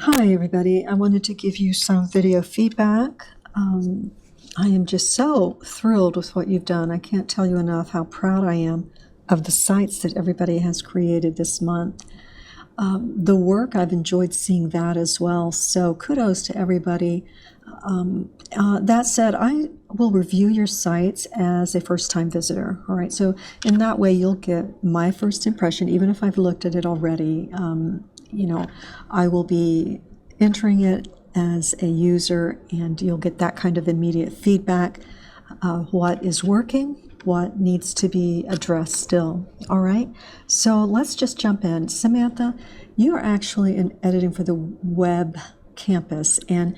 Hi everybody, I wanted to give you some video feedback. I am just so thrilled with what you've done. I can't tell you enough how proud I am of the sites that everybody has created this month. The work, I've enjoyed seeing that as well, so kudos to everybody. That said, I will review your sites as a first-time visitor, all right? So in that way, you'll get my first impression, even if I've looked at it already. I will be entering it as a user, and you'll get that kind of immediate feedback. What is working, what needs to be addressed still. All right, so let's just jump in. Samantha, you are actually in editing for the web campus, and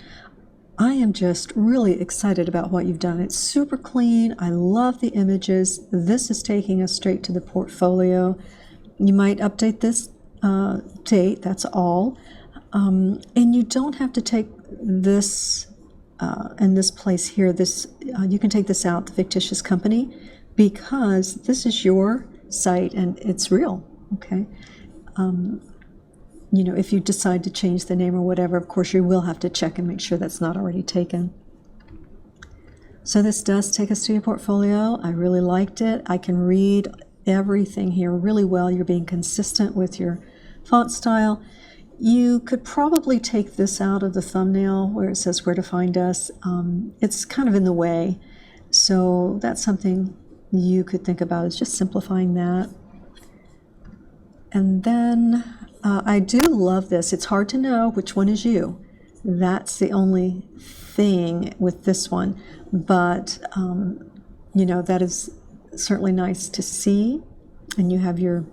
I am just really excited about what you've done. It's super clean. I love the images. This is taking us straight to the portfolio. You might update this date, that's all. And you don't have to take this in this place here, you can take this out, the fictitious company, because this is your site and it's real, okay? If you decide to change the name or whatever, of course you will have to check and make sure that's not already taken. So this does take us to your portfolio. I really liked it. I can read everything here really well. You're being consistent with your font style. You could probably take this out of the thumbnail where it says where to find us. It's kind of in the way. So that's something you could think about, is just simplifying that. And then I do love this. It's hard to know which one is you. That's the only thing with this one. But, that is certainly nice to see. And you have your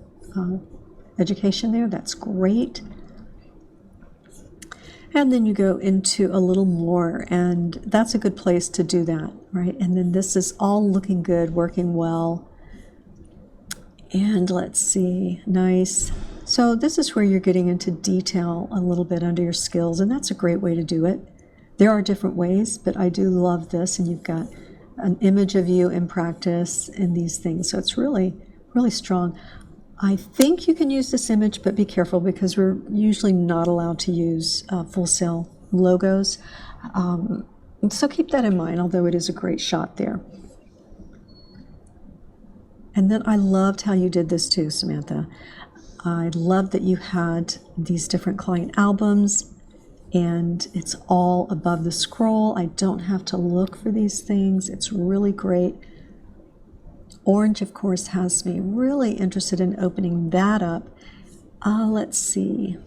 education there. That's great. And then you go into a little more, and that's a good place to do that, right? And then this is all looking good, working well. And let's see, nice. So this is where you're getting into detail a little bit under your skills, and that's a great way to do it. There are different ways, but I do love this, and you've got an image of you in practice and these things. So it's really, really strong. I think you can use this image, but be careful because we're usually not allowed to use full cell logos. So keep that in mind, although it is a great shot there. And then I loved how you did this too, Samantha. I love that you had these different client albums and it's all above the scroll. I don't have to look for these things. It's really great. Orange, of course, has me really interested in opening that up. Let's see.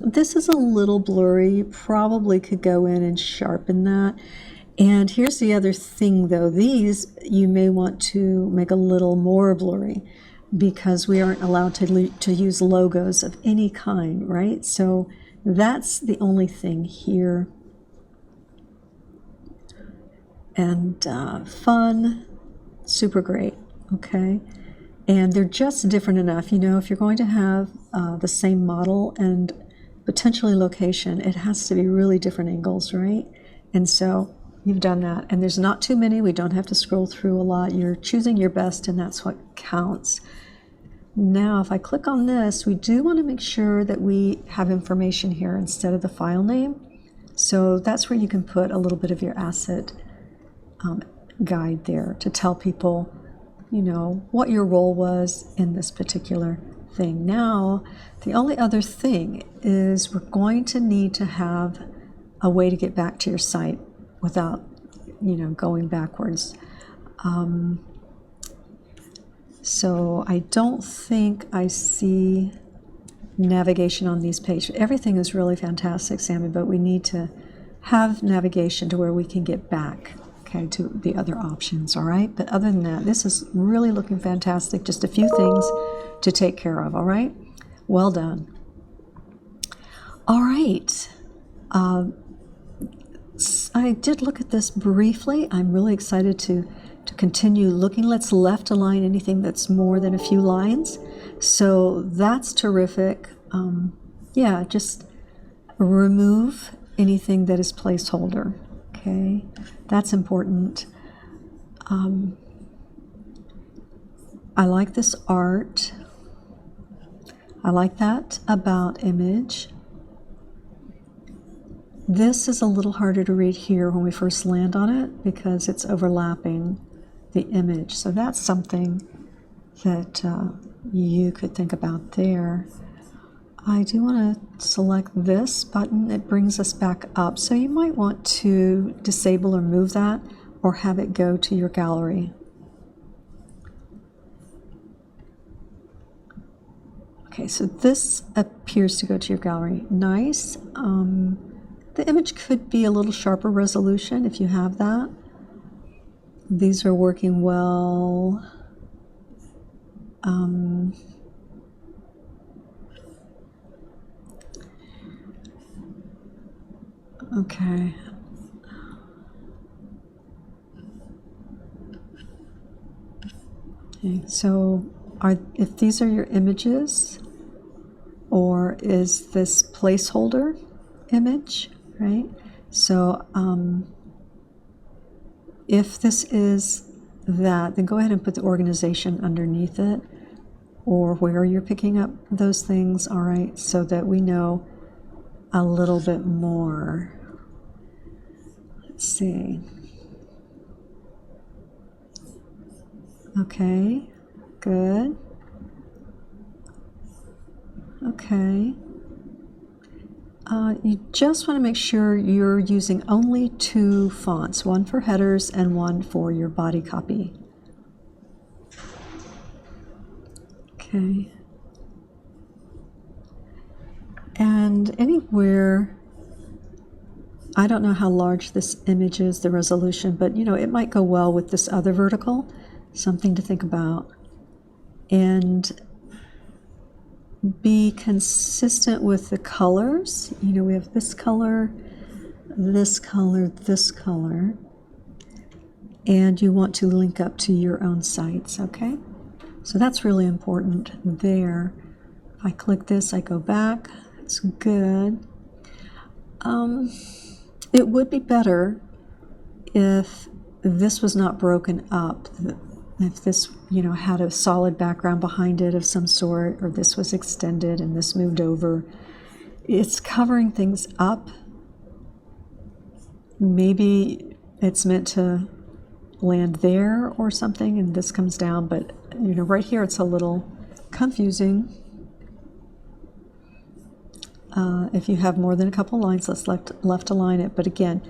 This is a little blurry. You probably could go in and sharpen that. And here's the other thing, though. These you may want to make a little more blurry because we aren't allowed to use logos of any kind, right? So that's the only thing here. And fun, super great, okay? And they're just different enough. If you're going to have the same model and potentially location, it has to be really different angles, right? And so you've done that. And there's not too many. We don't have to scroll through a lot. You're choosing your best, and that's what counts. Now, if I click on this, we do want to make sure that we have information here instead of the file name. So that's where you can put a little bit of your asset guide there to tell people, what your role was in this particular thing. Now, the only other thing is we're going to need to have a way to get back to your site without, going backwards. So I don't think I see navigation on these pages. Everything is really fantastic, Sammy, but we need to have navigation to where we can get back, okay, to the other options, all right? But other than that, this is really looking fantastic. Just a few things to take care of, all right? Well done. All right. I did look at this briefly. I'm really excited to continue looking. Let's left align anything that's more than a few lines. So that's terrific. Yeah, just remove anything that is placeholder. Okay, that's important. I like this art. I like that about image. This is a little harder to read here when we first land on it because it's overlapping the image. So that's something that you could think about there. I do want to select this button. It brings us back up. So you might want to disable or move that or have it go to your gallery. Okay, so this appears to go to your gallery. Nice. The image could be a little sharper resolution if you have that. These are working well. Okay. Okay, so if these are your images, or is this placeholder image, right? So if this is that, then go ahead and put the organization underneath it, or where you're picking up those things, all right, so that we know a little bit more. Let's see. Okay, good. Okay. You just want to make sure you're using only 2 fonts, one for headers and one for your body copy. Okay. And anywhere, I don't know how large this image is, the resolution, but you know, it might go well with this other vertical, something to think about. And be consistent with the colors. You know, we have this color, this color, this color, and you want to link up to your own sites, okay? So that's really important there. If I click this, I go back. That's good. It would be better if this was not broken up. If this, you know, had a solid background behind it of some sort, or this was extended and this moved over. It's covering things up. Maybe it's meant to land there or something and this comes down, but you know, right here it's a little confusing. If you have more than a couple lines, let's left align it, but again,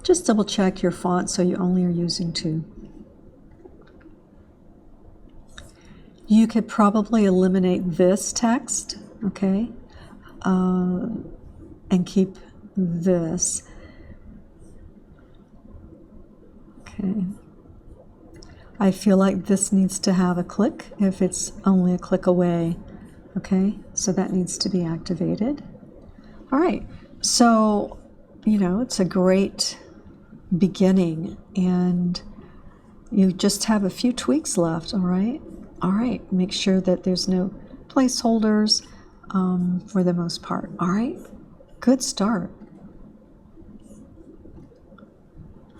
just double check your font so you only are using 2. You could probably eliminate this text, okay, and keep this. Okay. I feel like this needs to have a click if it's only a click away, okay, so that needs to be activated. All right, so, you know, it's a great beginning, and you just have a few tweaks left, all right? All right, make sure that there's no placeholders for the most part. All right, good start.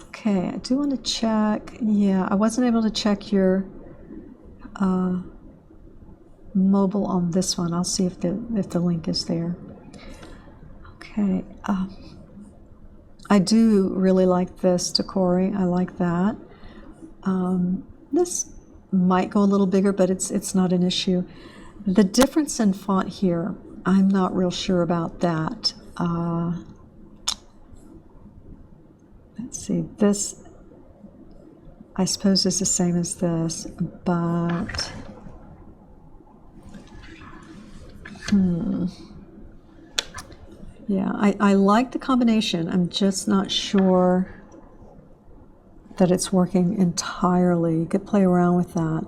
Okay, I do want to check. Yeah, I wasn't able to check your mobile on this one. I'll see if the link is there. Okay, I do really like this decoring. I like that. This might go a little bigger, but it's not an issue. The difference in font here, I'm not real sure about that. Let's see, this I suppose is the same as this, but yeah, I like the combination. I'm just not sure that it's working entirely. You could play around with that.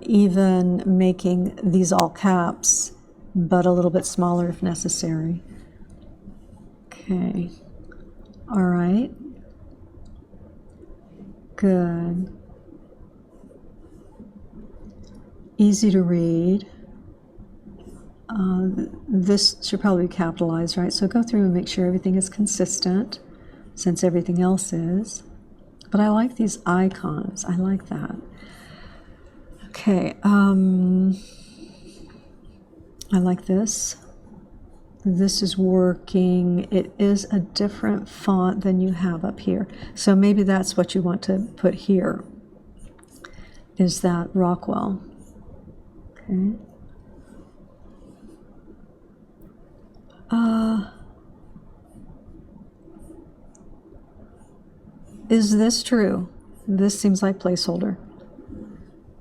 Even making these all caps, but a little bit smaller if necessary. Okay. All right. Good. Easy to read. This should probably be capitalized, right? So go through and make sure everything is consistent, since everything else is. But I like these icons. I like that. Okay. I like this this is working. It is a different font than you have up here. So maybe that's what you want to put here, is that Rockwell. Okay. Is this true? This seems like placeholder.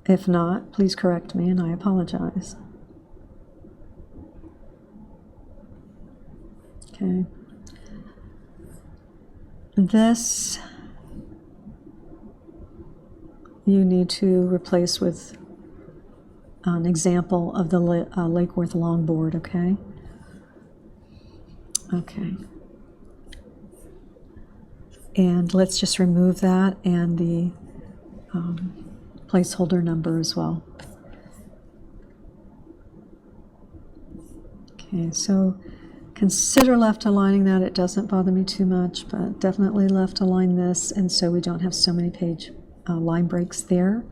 If not, please correct me and I apologize. Okay. This you need to replace with an example of the Lake Worth longboard, okay? Okay. And let's just remove that and the placeholder number as well. Okay, so consider left aligning that. It doesn't bother me too much, but definitely left align this, and so we don't have so many page line breaks there.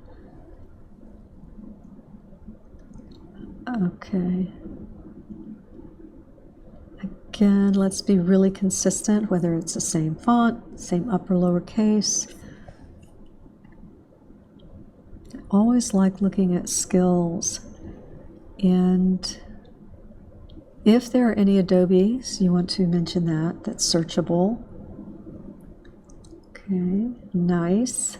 Okay. Again, let's be really consistent, whether it's the same font, same upper lowercase. I always like looking at skills, and if there are any Adobes, you want to mention that's searchable. Okay, nice.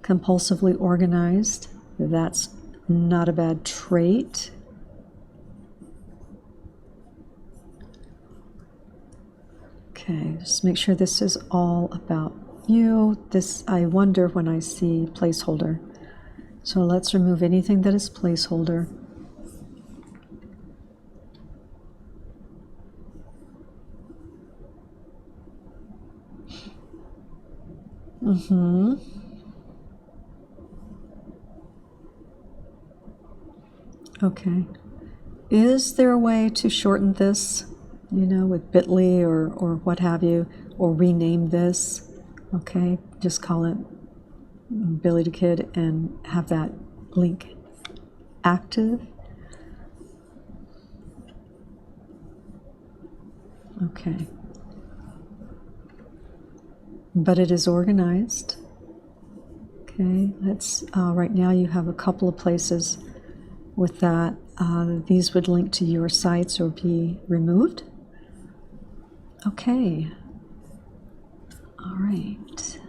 Compulsively organized, that's not a bad trait. Okay, just make sure this is all about you. This, I wonder when I see placeholder. So let's remove anything that is placeholder. Okay. Is there a way to shorten this, you know, with bit.ly or what have you, or rename this? Okay, just call it Billy the Kid and have that link active. Okay. But it is organized. Okay, let's, right now you have a couple of places with that. These would link to your sites or be removed. Okay. All right.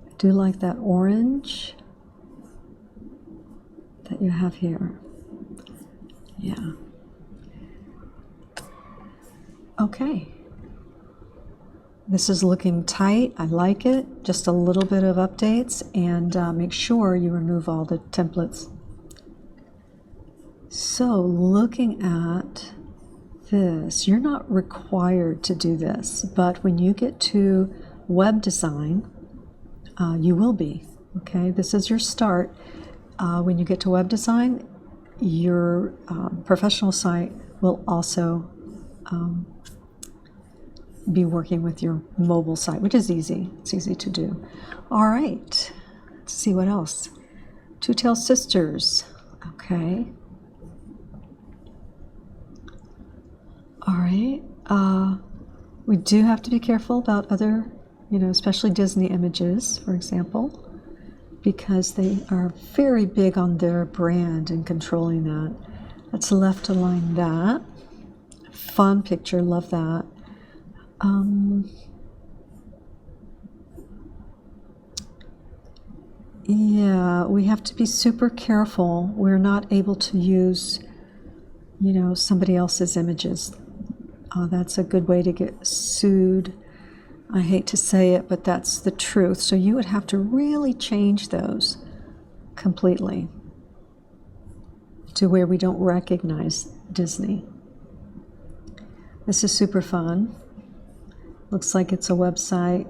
I do like that orange that you have here. Yeah. Okay. This is looking tight. I like it. Just a little bit of updates, and make sure you remove all the templates. So looking at this, you're not required to do this, but when you get to web design, you will be. Okay, this is your start. When you get to web design, your professional site will also be working with your mobile site, which is easy. It's easy to do. All right, let's see what else. Two Tail Sisters. Okay. All right. We do have to be careful about other, you know, especially Disney images, for example, because they are very big on their brand and controlling that. Let's left align that. Fun picture, love that. Yeah, we have to be super careful. We're not able to use, you know, somebody else's images. That's a good way to get sued. I hate to say it, but that's the truth. So you would have to really change those completely to where we don't recognize Disney. This is super fun. Looks like it's a website.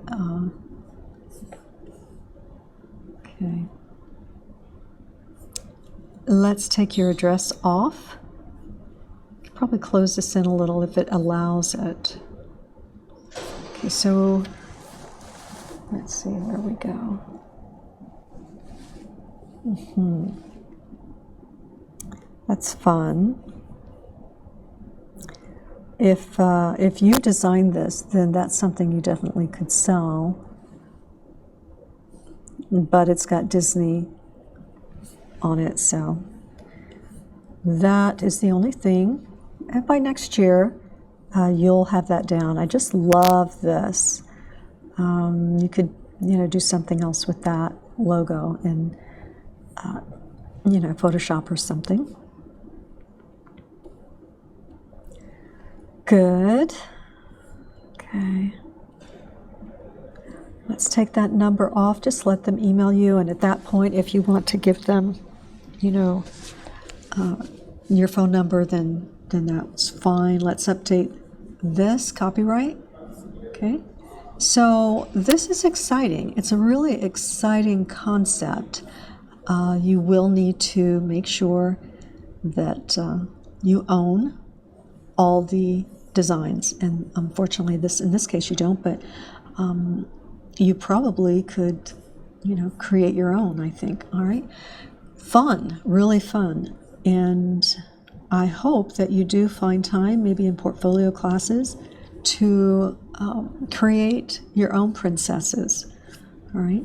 Okay. Let's take your address off. Probably close this in a little if it allows it. Okay, so let's see where we go. That's fun. if you designed this, then that's something you definitely could sell. But it's got Disney on it, so that is the only thing. And by next year, you'll have that down. I just love this. You could, do something else with that logo in, Photoshop or something. Good. Okay. Let's take that number off. Just let them email you. And at that point, if you want to give them, your phone number, then that's fine. Let's update this copyright. Okay. So this is exciting. It's a really exciting concept. You will need to make sure that you own all the designs. And unfortunately, in this case, you don't, but you probably could, create your own, I think. All right. Fun, really fun. And I hope that you do find time, maybe in portfolio classes, to create your own princesses. All right.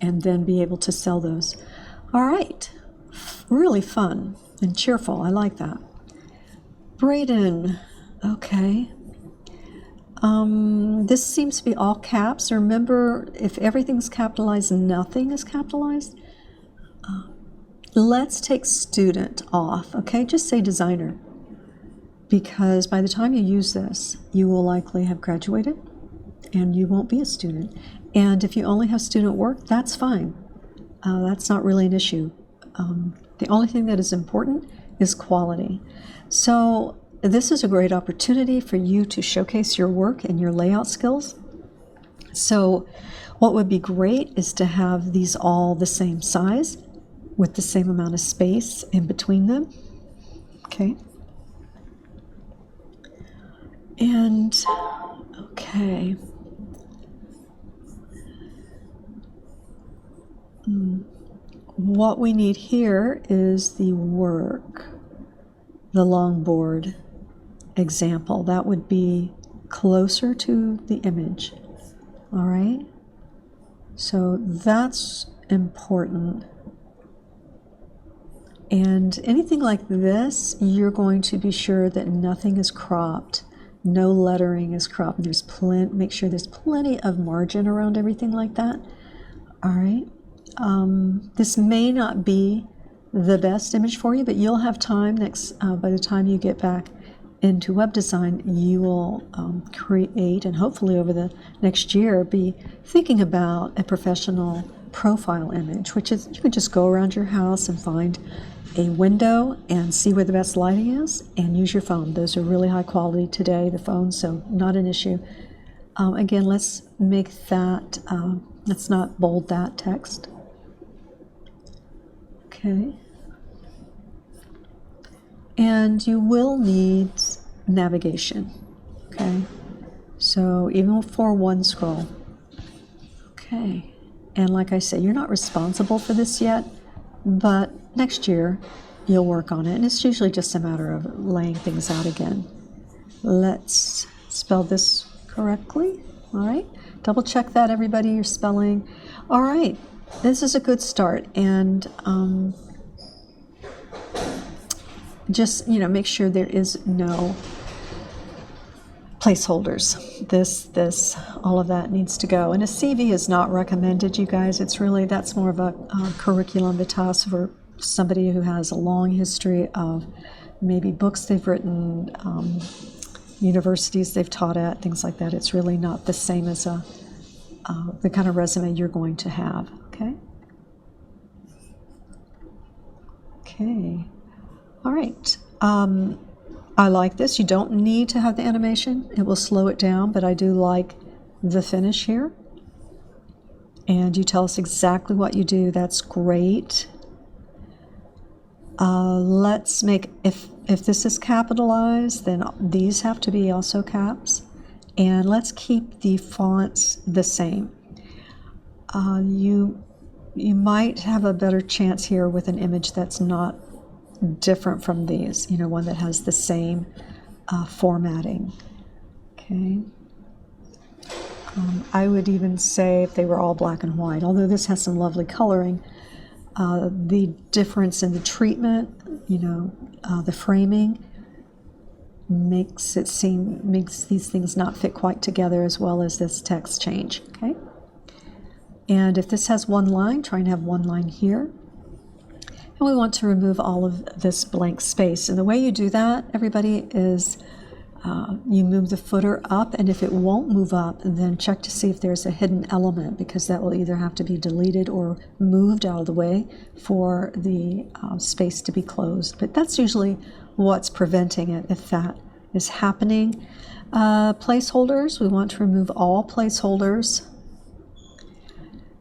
And then be able to sell those. All right. Really fun and cheerful. I like that. Braden. Okay. This seems to be all caps. Remember, if everything's capitalized, nothing is capitalized. Let's take student off, okay? Just say designer. Because by the time you use this, you will likely have graduated and you won't be a student. And if you only have student work, that's fine. That's not really an issue. The only thing that is important is quality. So this is a great opportunity for you to showcase your work and your layout skills. So what would be great is to have these all the same size with the same amount of space in between them. Okay. And, okay. What we need here is the work, the longboard example. That would be closer to the image. All right. So that's important. And anything like this, you're going to be sure that nothing is cropped. No lettering is cropped. Make sure there's plenty of margin around everything like that. All right. This may not be the best image for you, but you'll have time by the time you get back into web design, you will create, and hopefully over the next year, be thinking about a professional profile image, which is, you can just go around your house and find a window and see where the best lighting is and use your phone. Those are really high quality today, the phones, so not an issue. Again, let's make that, let's not bold that text. Okay. And you will need navigation. Okay. So even for one scroll. Okay. And like I say, you're not responsible for this yet, but next year you'll work on it. And it's usually just a matter of laying things out again. Let's spell this correctly. All right. Double check that, everybody, your spelling. All right. This is a good start. And just, make sure there is no placeholders. This, all of that needs to go. And a CV is not recommended, you guys. It's really, that's more of a curriculum vitae for somebody who has a long history of maybe books they've written, universities they've taught at, things like that. It's really not the same as the kind of resume you're going to have, okay? Okay. All right. I like this. You don't need to have the animation. It will slow it down, but I do like the finish here. And you tell us exactly what you do. That's great. Let's make, if this is capitalized, then these have to be also caps. And let's keep the fonts the same. You might have a better chance here with an image that's not different from these, one that has the same formatting. Okay. I would even say if they were all black and white, although this has some lovely coloring, the difference in the treatment, the framing, makes these things not fit quite together as well as this text change. Okay. And if this has one line, try and have one line here. And we want to remove all of this blank space. And the way you do that, everybody, is you move the footer up, and if it won't move up, then check to see if there's a hidden element, because that will either have to be deleted or moved out of the way for the space to be closed. But that's usually what's preventing it, if that is happening. Placeholders, we want to remove all placeholders.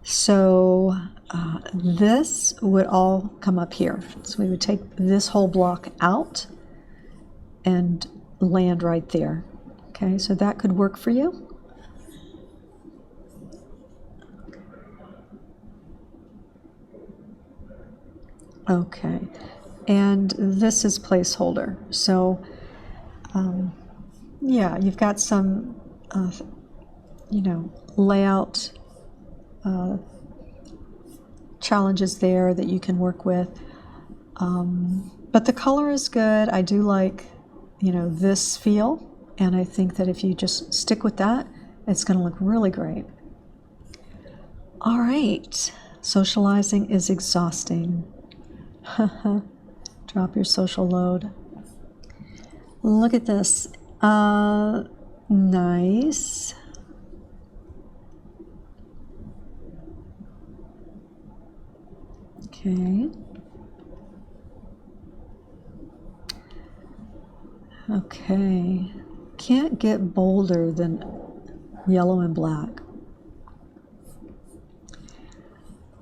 So this would all come up here. So we would take this whole block out and land right there. Okay, so that could work for you. Okay, and this is placeholder. So yeah, you've got some layout challenges there that you can work with, but the color is good. I do like this feel, and I think that if you just stick with that, it's going to look really great. All right, socializing is exhausting. Drop your social load. Look at this. Nice. Okay. Okay. Can't get bolder than yellow and black.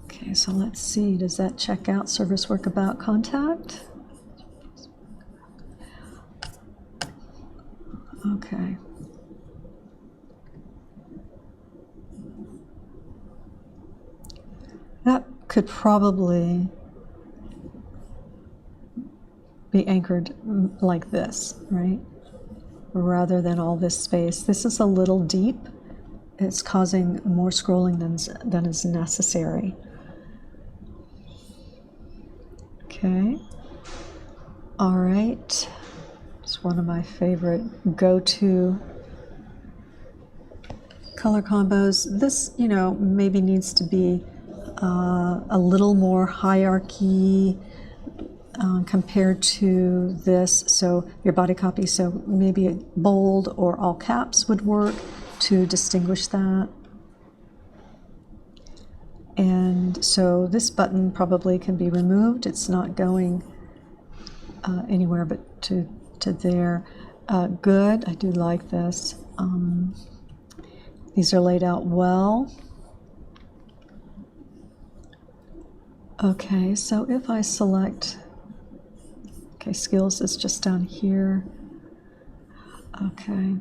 Okay, so let's see. Does that check out service work about contact? Okay. That could probably be anchored like this, right? Rather than all this space. This is a little deep. It's causing more scrolling than is necessary. Okay. All right. It's one of my favorite go-to color combos. This, maybe needs to be a little more hierarchy compared to this. So your body copy, so maybe a bold or all caps would work to distinguish that. And so this button probably can be removed. It's not going anywhere but to there. Good, I do like this. These are laid out well. Okay, so if I select, okay, skills is just down here. Okay.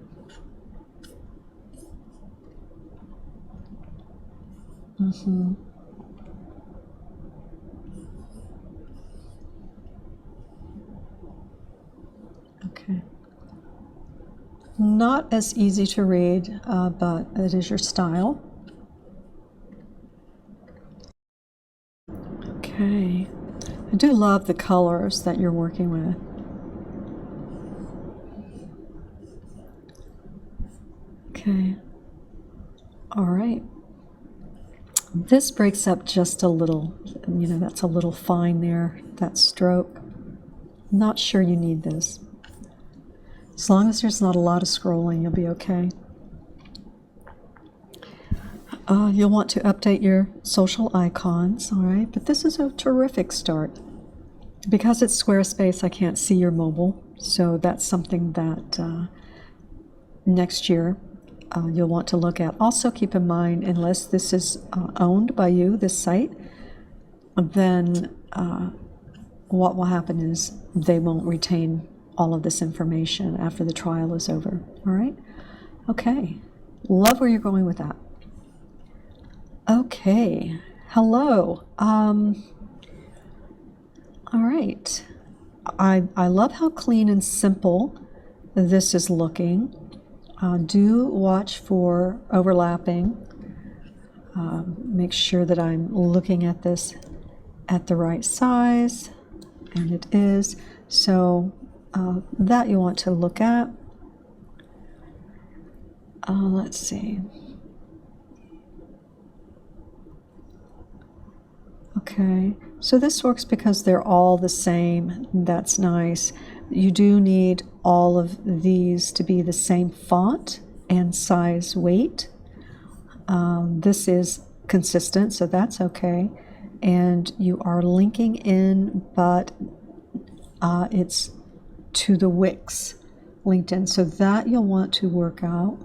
Okay. Not as easy to read, but it is your style. Okay. I do love the colors that you're working with. Okay. All right. This breaks up just a little, that's a little fine there, that stroke. Not sure you need this. As long as there's not a lot of scrolling, you'll be okay. You'll want to update your social icons, all right? But this is a terrific start. Because it's Squarespace, I can't see your mobile, so that's something that next year you'll want to look at. Also keep in mind, unless this is owned by you, this site, then what will happen is they won't retain all of this information after the trial is over, all right? Okay, love where you're going with that. Okay, hello. All right, I love how clean and simple this is looking. Do watch for overlapping. Make sure that I'm looking at this at the right size, and it is. So that you want to look at. Let's see. Okay, so this works because they're all the same. That's nice. You do need all of these to be the same font and size weight. This is consistent, so that's okay. And you are linking in, but it's to the Wix LinkedIn, so that you'll want to work out.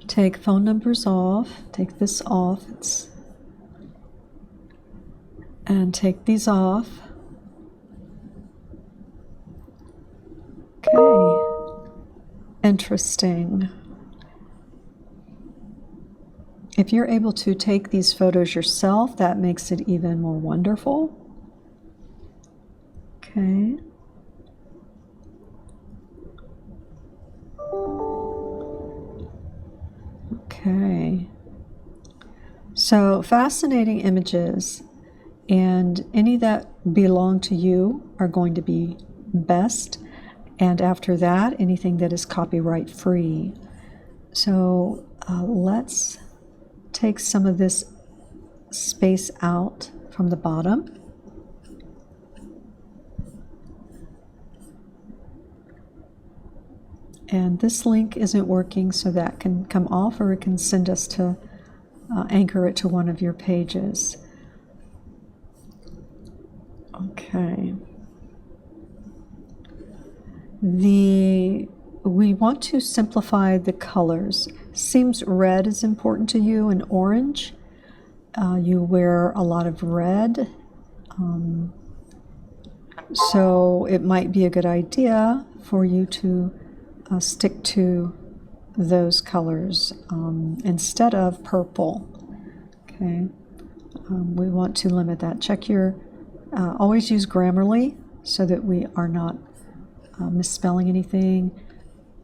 Take phone numbers off, take this off, and take these off. Okay, interesting. If you're able to take these photos yourself, that makes it even more wonderful. Okay. Okay. So fascinating images, and any that belong to you are going to be best. And after that, anything that is copyright free. So let's take some of this space out from the bottom. And this link isn't working, so that can come off, or it can send us to anchor it to one of your pages. Okay. We want to simplify the colors. Seems red is important to you, and orange. You wear a lot of red. So it might be a good idea for you to stick to those colors instead of purple. Okay. We want to limit that. Check your, always use Grammarly so that we are not misspelling anything.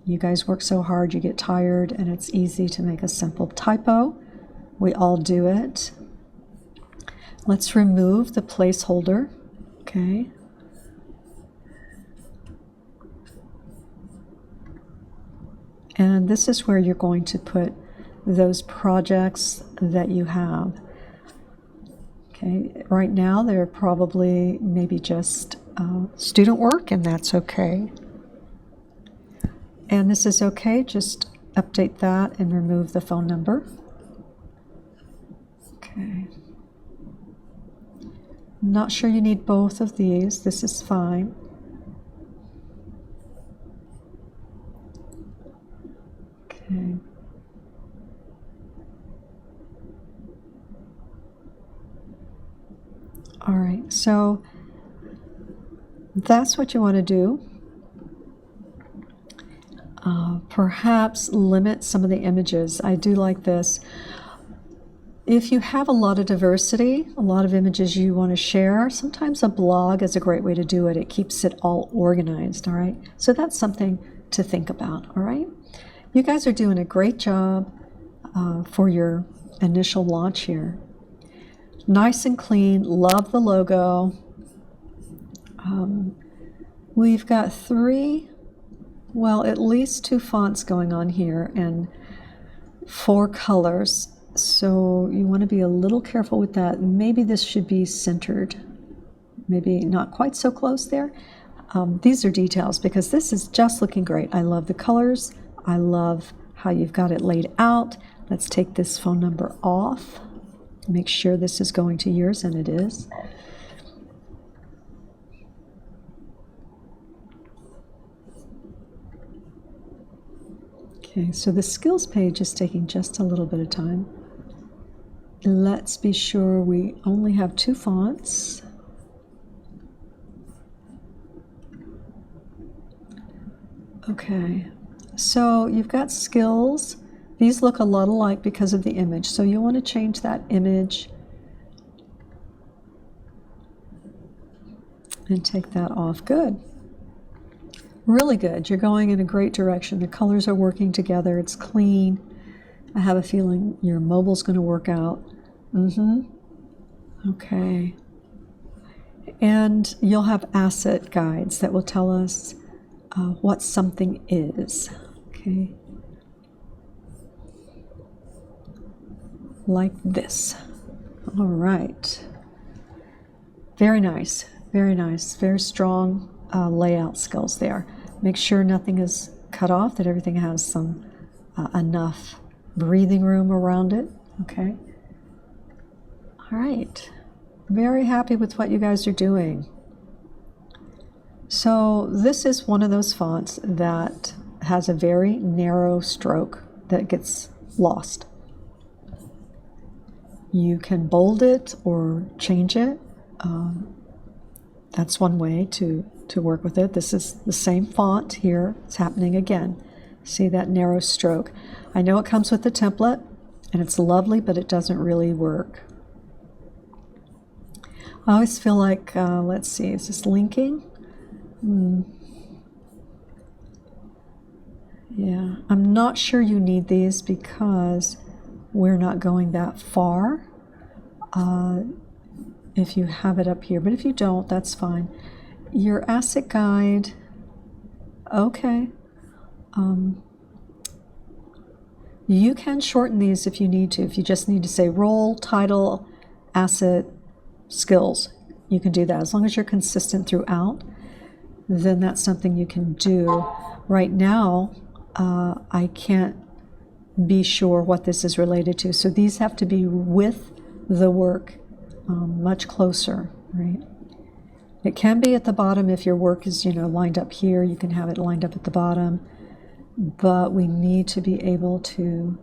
You guys work so hard, you get tired, and it's easy to make a simple typo. We all do it. Let's remove the placeholder. Okay. And this is where you're going to put those projects that you have. Okay, right now they're probably maybe just student work, and that's okay. And this is okay, just update that and remove the phone number. Okay. Not sure you need both of these. This is fine. Okay. All right, so that's what you want to do. Perhaps limit some of the images. I do like this. If you have a lot of diversity, a lot of images you want to share, sometimes a blog is a great way to do it. It keeps it all organized, all right? So that's something to think about, all right? You guys are doing a great job for your initial launch here. Nice and clean, love the logo. We've got at least 2 fonts going on here and 4 colors. So you want to be a little careful with that. Maybe this should be centered. Maybe not quite so close there. These are details because this is just looking great. I love the colors. I love how you've got it laid out. Let's take this phone number off. Make sure this is going to yours, and it is. Okay, so the skills page is taking just a little bit of time. Let's be sure we only have 2 fonts. Okay, so you've got skills. These look a lot alike because of the image, so you want to change that image and take that off. Good. Really good. You're going in a great direction. The colors are working together. It's clean. I have a feeling your mobile's going to work out. Okay. And you'll have asset guides that will tell us what something is. Okay. Like this. All right. Very nice. Very nice. Very strong layout skills there. Make sure nothing is cut off, that everything has some enough breathing room around it. Okay. All right. Very happy with what you guys are doing. So this is one of those fonts that has a very narrow stroke that gets lost. You can bold it or change it. That's one way to work with it. This is the same font here. It's happening again. See that narrow stroke? I know it comes with the template, and it's lovely, but it doesn't really work. I always feel like, let's see, is this linking? Yeah, I'm not sure you need these because we're not going that far if you have it up here. But if you don't, that's fine. Your asset guide, okay. You can shorten these if you need to. If you just need to say role, title, asset, skills, you can do that. As long as you're consistent throughout, then that's something you can do. Right now, I can't be sure what this is related to. So these have to be with the work much closer, right? It can be at the bottom if your work is, lined up here. You can have it lined up at the bottom. But we need to be able to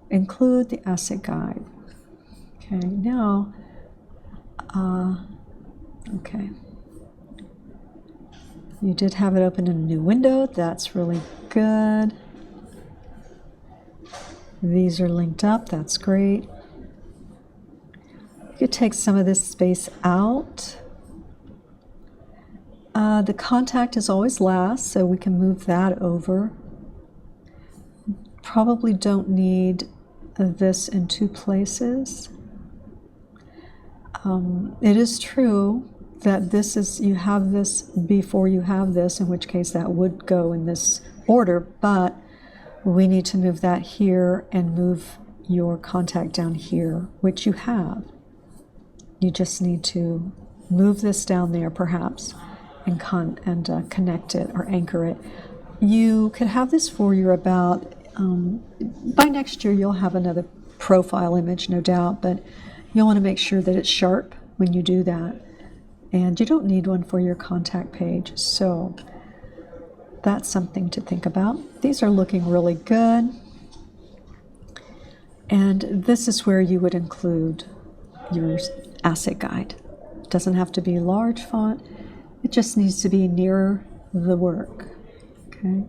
include the asset guide. Okay, now, okay. You did have it open in a new window. That's really good. These are linked up. That's great. You could take some of this space out. The contact is always last, so we can move that over. Probably don't need this in two places. It is true that this is, you have this before you have this, in which case that would go in this order, but we need to move that here and move your contact down here, which you have. You just need to move this down there perhaps and connect it or anchor it. You could have this for your about, by next year you'll have another profile image, no doubt, but you'll want to make sure that it's sharp when you do that. And you don't need one for your contact page, so that's something to think about. These are looking really good. And this is where you would include your asset guide. It doesn't have to be large font. It just needs to be near the work, okay?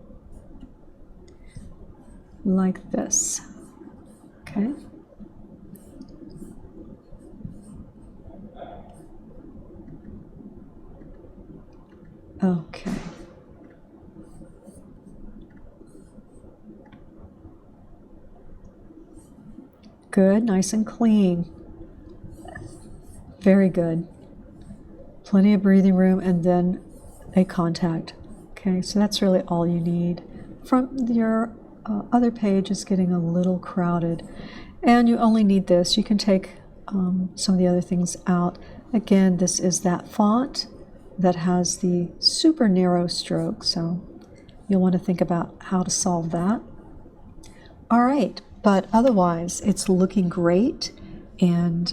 Like this, okay? Okay. Good, nice and clean. Very good. Plenty of breathing room and then a contact. Okay, so that's really all you need. From your other page is getting a little crowded, and you only need this. You can take some of the other things out. Again, this is that font that has the super narrow stroke, so you'll want to think about how to solve that. All right, but otherwise it's looking great and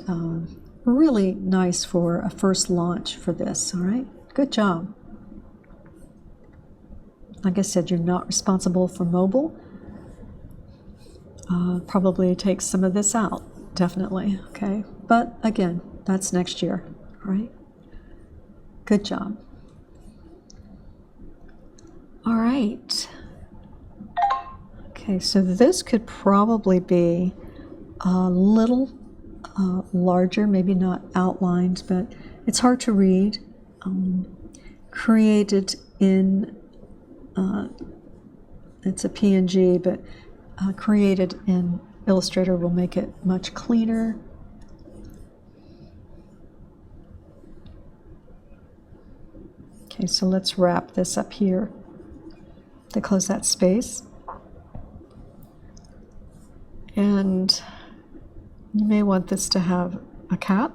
really nice for a first launch for this. All right, good job. Like I said, you're not responsible for mobile. Probably take some of this out, definitely, okay? But again, that's next year, all right? Good job. All right. Okay, so this could probably be a little larger, maybe not outlined, but it's hard to read. Created in it's a PNG, but created in Illustrator will make it much cleaner. Okay, so let's wrap this up here to close that space. And you may want this to have a cap.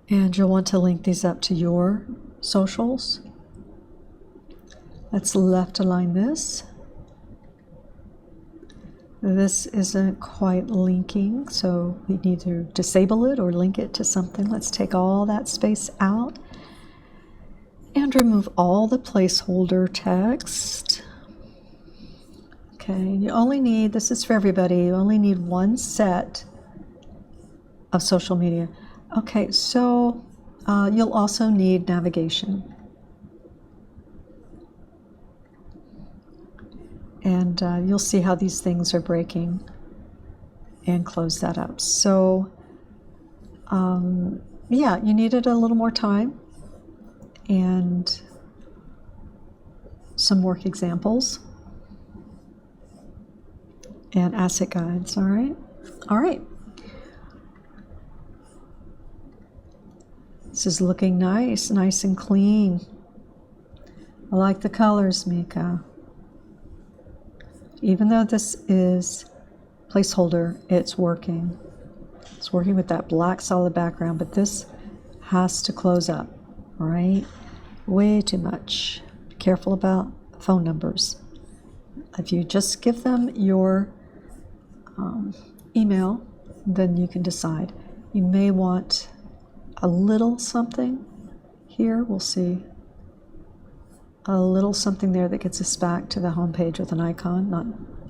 And you'll want to link these up to your socials. Let's left align this. This isn't quite linking, so we need to disable it or link it to something. Let's take all that space out and remove all the placeholder text. Okay, you only need, this is for everybody, you only need one set of social media. Okay, so you'll also need navigation. And you'll see how these things are breaking and close that up. So, yeah, you needed a little more time and some work examples and asset guides, all right? All right. This is looking nice, nice and clean. I like the colors, Mika. Even though this is placeholder, it's working. It's working with that black solid background, but this has to close up, all right? Way too much. Be careful about phone numbers. If you just give them your email, then you can decide. You may want a little something here. We'll see. A little something there that gets us back to the home page with an icon,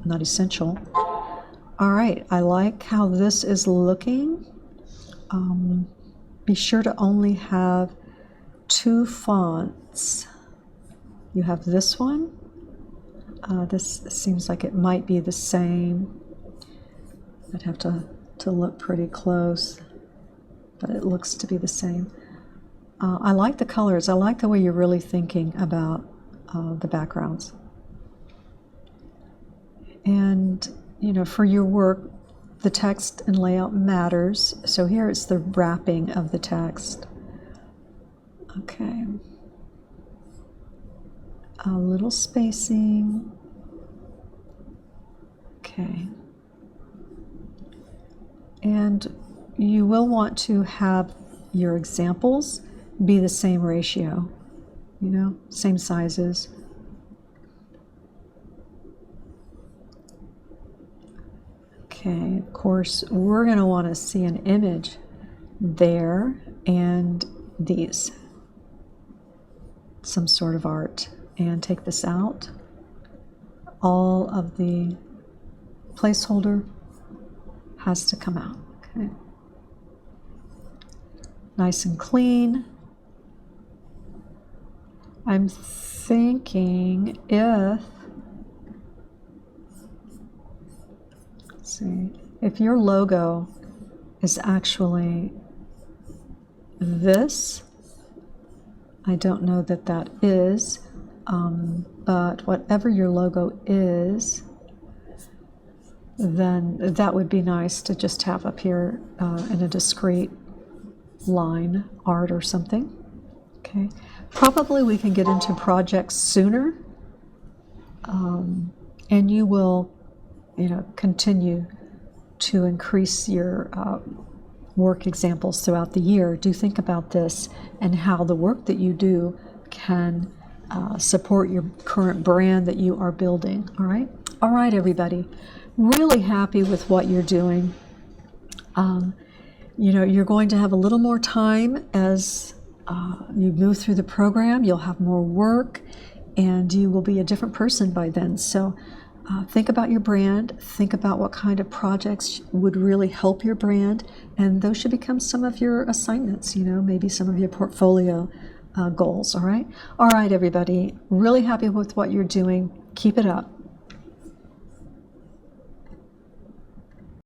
not essential. All right, I like how this is looking. Be sure to only have 2 fonts. You have this one. This seems like it might be the same. I'd have to look pretty close, but it looks to be the same. I like the colors. I like the way you're really thinking about the backgrounds. And, you know, for your work, the text and layout matters. So here it's the wrapping of the text. Okay. A little spacing. Okay. And you will want to have your examples be the same ratio, you know, same sizes. Okay, of course, we're going to want to see an image there and these, some sort of art, and take this out. All of the placeholder has to come out, okay? Nice and clean. I'm thinking if, let's see, if your logo is actually this, I don't know that that is, but whatever your logo is, then that would be nice to just have up here in a discrete line art or something. Okay, probably we can get into projects sooner, and you will, you know, continue to increase your work examples throughout the year. Do think about this and how the work that you do can support your current brand that you are building. All right, everybody. Really happy with what you're doing. You know, you're going to have a little more time as you move through the program. You'll have more work, and you will be a different person by then. So think about your brand. Think about what kind of projects would really help your brand, and those should become some of your assignments, you know, maybe some of your portfolio goals, all right? All right, everybody. Really happy with what you're doing. Keep it up.